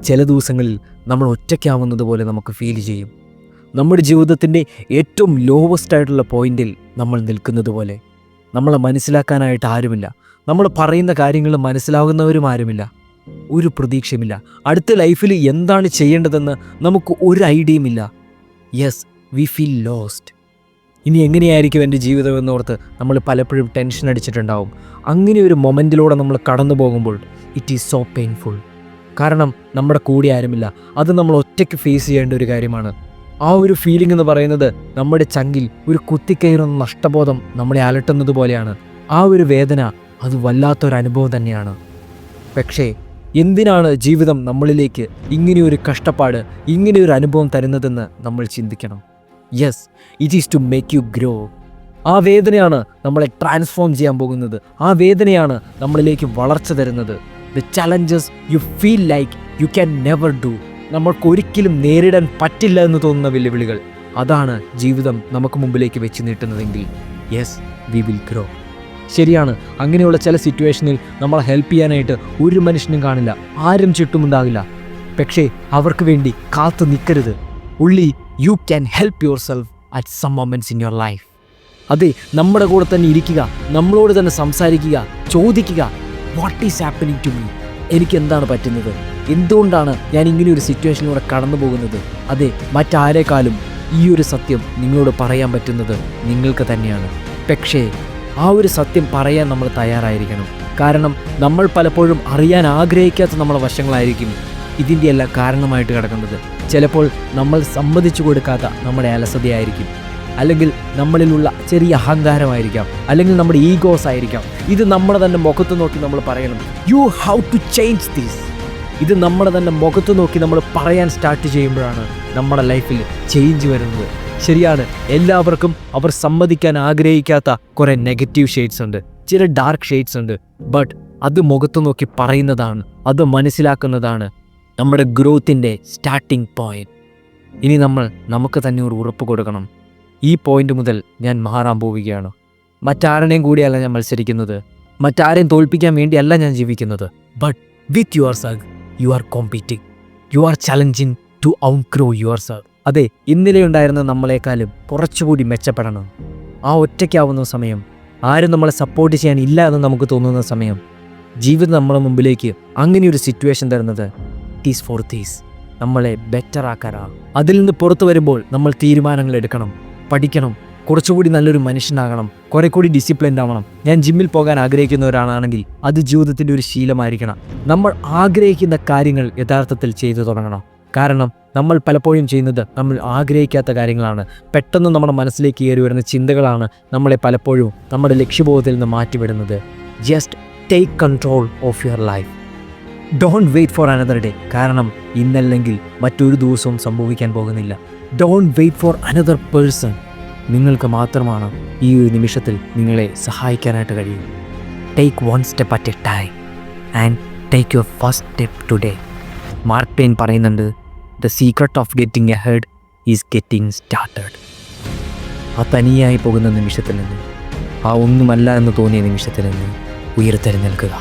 ചില ദിവസങ്ങളിൽ നമ്മൾ ഒറ്റയ്ക്കാവുന്നത് പോലെ നമുക്ക് ഫീൽ ചെയ്യും. നമ്മുടെ ജീവിതത്തിൻ്റെ ഏറ്റവും ലോവസ്റ്റ് ആയിട്ടുള്ള പോയിന്റിൽ നമ്മൾ നിൽക്കുന്നത് പോലെ. നമ്മളെ മനസ്സിലാക്കാനായിട്ട് ആരുമില്ല. നമ്മൾ പറയുന്ന കാര്യങ്ങൾ മനസ്സിലാകുന്നവരും ആരുമില്ല. ഒരു പ്രതീക്ഷയുമില്ല. അടുത്ത ലൈഫിൽ എന്താണ് ചെയ്യേണ്ടതെന്ന് നമുക്ക് ഒരു ഐഡിയയുമില്ല. Yes, we feel lost. ഇനി എങ്ങനെയായിരിക്കും എൻ്റെ ജീവിതം എന്നോർത്ത് നമ്മൾ പലപ്പോഴും ടെൻഷൻ അടിച്ചിട്ടുണ്ടാവും. അങ്ങനെ ഒരു മൊമെൻറ്റിലൂടെ നമ്മൾ കടന്നു പോകുമ്പോൾ ഇറ്റ് ഈസ് സോ പെയിൻഫുൾ. കാരണം നമ്മുടെ കൂടെ ആരുമില്ല. അത് നമ്മൾ ഒറ്റയ്ക്ക് ഫേസ് ചെയ്യേണ്ട ഒരു കാര്യമാണ്. ആ ഒരു ഫീലിംഗ് എന്ന് പറയുന്നത് നമ്മുടെ ചങ്കിൽ ഒരു കുത്തിക്കയറുന്ന നഷ്ടബോധം നമ്മളെ അലട്ടുന്നത് പോലെയാണ്. ആ ഒരു വേദന അത് വല്ലാത്തൊരു അനുഭവം തന്നെയാണ്. പക്ഷേ എന്തിനാണ് ജീവിതം നമ്മളിലേക്ക് ഇങ്ങനെയൊരു കഷ്ടപ്പാട്, ഇങ്ങനെയൊരു അനുഭവം തരുന്നതെന്ന് നമ്മൾ ചിന്തിക്കണം. Yes, it is to make you grow. ആ വേദനയാണ് നമ്മളെ ട്രാൻസ്ഫോം ചെയ്യാൻ പോകുന്നത്. ആ വേദനയാണ് നമ്മളിലേക്ക് വളർച്ച തരുന്നത്. The challenges you feel like you can never do. നമ്മൾക്കൊരിക്കലും നേരിടാൻ പറ്റില്ല എന്ന് തോന്നുന്ന വെല്ലുവിളികൾ, അതാണ് ജീവിതം നമുക്ക് മുമ്പിലേക്ക് വെച്ച് നീട്ടുന്നതെങ്കിൽ യെസ്, വി വിൽ ഗ്രോ. ശരിയാണ്, അങ്ങനെയുള്ള ചില സിറ്റുവേഷനിൽ നമ്മളെ ഹെൽപ്പ് ചെയ്യാനായിട്ട് ഒരു മനുഷ്യനും കാണില്ല, ആരും ചുറ്റുമുണ്ടാകില്ല. പക്ഷേ അവർക്ക് വേണ്ടി കാത്തു നിൽക്കരുത്. Only you can help yourself at some moments in your life. അതെ, നമ്മുടെ കൂടെ തന്നെ ഇരിക്കുക, നമ്മളോട് തന്നെ സംസാരിക്കുക, ചോദിക്കുക, what is happening to me? എനിക്ക് എന്താണ് പറ്റുന്നത്? എന്തുകൊണ്ടാണ് ഞാൻ ഇങ്ങനെ ഒരു സിറ്റുവേഷനിലൂടെ കടന്നു പോകുന്നത്? അതെ, മറ്റാരേക്കാളും ഈ ഒരു സത്യം നിങ്ങളോട് പറയാൻ പറ്റുന്നത് നിങ്ങൾക്ക് തന്നെയാണ്. പക്ഷേ ആ ഒരു സത്യം പറയാൻ നമ്മൾ തയ്യാറായിരിക്കണം. കാരണം നമ്മൾ പലപ്പോഴും അറിയാൻ ആഗ്രഹിക്കാത്ത നമ്മളെ വശങ്ങളായിരിക്കും ഇതിൻ്റെ എല്ലാം കാരണമായിട്ട് കിടക്കുന്നത്. ചിലപ്പോൾ നമ്മൾ സമ്മതിച്ചു കൊടുക്കാത്ത നമ്മുടെ അലസതയായിരിക്കും, അല്ലെങ്കിൽ നമ്മളിലുള്ള ചെറിയ അഹങ്കാരമായിരിക്കാം, അല്ലെങ്കിൽ നമ്മുടെ ഈഗോസ് ആയിരിക്കാം. ഇത് നമ്മുടെ തന്നെ മുഖത്ത് നോക്കി നമ്മൾ പറയണം, you how to change this. ഇത് നമ്മുടെ തന്നെ മുഖത്ത് നോക്കി നമ്മൾ പറയാൻ സ്റ്റാർട്ട് ചെയ്യുമ്പോഴാണ് നമ്മുടെ ലൈഫിൽ ചേഞ്ച് വരുന്നത്. ശരിയാണ്, എല്ലാവർക്കും അവർ സമ്മതിക്കാൻ ആഗ്രഹിക്കാത്ത കുറേ നെഗറ്റീവ് ഷെയ്ഡ്സ് ഉണ്ട്, ചില ഡാർക്ക് ഷെയ്ഡ്സ് ഉണ്ട്. ബട്ട് അത് മുഖത്ത് നോക്കി പറയുന്നതാണ്, അത് മനസ്സിലാക്കുന്നതാണ് നമ്മുടെ ഗ്രോത്തിൻ്റെ സ്റ്റാർട്ടിംഗ് പോയിന്റ്. ഇനി നമ്മൾ നമുക്ക് തന്നെ ഒരു ഉറപ്പ് കൊടുക്കണം, ഈ പോയിന്റ് മുതൽ ഞാൻ മാറാൻ പോവുകയാണ്. മറ്റാരുടെയും കൂടിയല്ല ഞാൻ മത്സരിക്കുന്നത്, മറ്റാരെയും തോൽപ്പിക്കാൻ വേണ്ടിയല്ല ഞാൻ ജീവിക്കുന്നത്. But with yourself you are competing, you are challenging to outgrow yourself. അതെ, ഇന്നലെ ഉണ്ടായിരുന്ന നമ്മളെക്കാളും കുറച്ചുകൂടി മെച്ചപ്പെടണം. ആ ഒറ്റയ്ക്കാവുന്ന സമയം, ആരും നമ്മളെ സപ്പോർട്ട് ചെയ്യാൻ ഇല്ല എന്ന് നമുക്ക് തോന്നുന്ന സമയം, ജീവിതം നമ്മുടെ മുമ്പിലേക്ക് അങ്ങനെയൊരു സിറ്റുവേഷൻ തരുന്നത് ഇറ്റ് ഈസ് ഫോർ ദീസ്, നമ്മളെ ബെറ്റർ ആക്കാനാണ്. അതിൽ നിന്ന് പുറത്തു വരുമ്പോൾ നമ്മൾ തീരുമാനങ്ങൾ എടുക്കണം, പഠിക്കണം, കുറച്ചുകൂടി നല്ലൊരു മനുഷ്യനാകണം, കുറെ കൂടി ഡിസിപ്ലിൻഡ് ആവണം. ഞാൻ ജിമ്മിൽ പോകാൻ ആഗ്രഹിക്കുന്ന ഒരാളാണെങ്കിൽ അത് ജീവിതത്തിൻ്റെ ഒരു ശീലമായിരിക്കണം. നമ്മൾ ആഗ്രഹിക്കുന്ന കാര്യങ്ങൾ യഥാർത്ഥത്തിൽ ചെയ്തു തുടങ്ങണം. കാരണം നമ്മൾ പലപ്പോഴും ചെയ്യുന്നത് നമ്മൾ ആഗ്രഹിക്കാത്ത കാര്യങ്ങളാണ്. പെട്ടെന്ന് നമ്മുടെ മനസ്സിലേക്ക് കയറി വരുന്ന ചിന്തകളാണ് നമ്മളെ പലപ്പോഴും നമ്മുടെ ലക്ഷ്യബോധത്തിൽ നിന്ന് മാറ്റിവിടുന്നത്. Just take control of your life. Don't wait for another day. കാരണം ഇന്നല്ലെങ്കിൽ മറ്റൊരു ദിവസവും സംഭവിക്കാൻ പോകുന്നില്ല. Don't wait for another person. നിങ്ങൾക്ക് മാത്രമാണ് ഈ ഒരു നിമിഷത്തിൽ നിങ്ങളെ സഹായിക്കാനായിട്ട് കഴിയും. Take one step at a time and take your first step today. Mark Twain പറയുന്നുണ്ട്, the secret of getting ahead is getting started. ആ തനിയായി പോകുന്ന നിമിഷത്തിൽ നിന്ന്, ആ ഒന്നുമല്ല എന്ന് തോന്നിയ നിമിഷത്തിൽ നിന്ന് ഉയർത്തെഴുന്നേൽക്കുക.